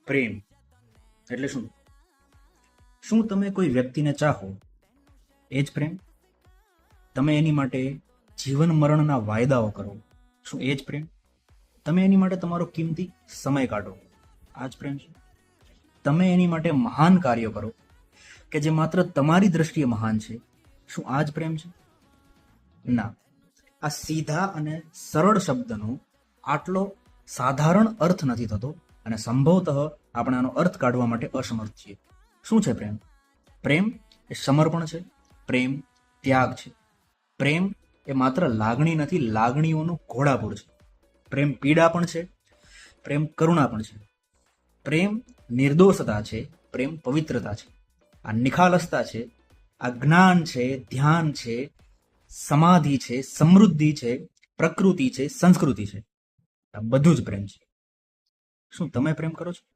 પ્રેમ એટલે શું? શું તમે કોઈ વ્યક્તિને ચાહો એ જ પ્રેમ? તમે એની માટે જીવન મરણના વાયદાઓ કરો, શું એ જ પ્રેમ? તમે એની માટે તમારો કિંમતી સમય કાઢો, આ જ પ્રેમ છે? તમે એની માટે મહાન કાર્યો કરો કે જે માત્ર તમારી દ્રષ્ટિએ મહાન છે, શું આ જ પ્રેમ છે? ના. આ સીધા અને સરળ શબ્દનો આટલો સાધારણ અર્થ નથી થતો અને સંભવતઃ આપણે આનો અર્થ કાઢવા માટે અસમર્થ છીએ. શું છે પ્રેમ? પ્રેમ એ સમર્પણ છે, પ્રેમ ત્યાગ છે, પ્રેમ એ માત્ર લાગણી નથી, લાગણીઓનું ઘોડાપુર છે. પ્રેમ પીડા પણ છે, પ્રેમ કરુણા પણ છે. પ્રેમ નિર્દોષતા છે, પ્રેમ પવિત્રતા છે. આ નિખાલસતા છે, આ જ્ઞાન છે, ધ્યાન છે, સમાધિ છે, સમૃદ્ધિ છે, પ્રકૃતિ છે, સંસ્કૃતિ છે. આ બધું જ પ્રેમ છે. શું તમે પ્રેમ કરો છો?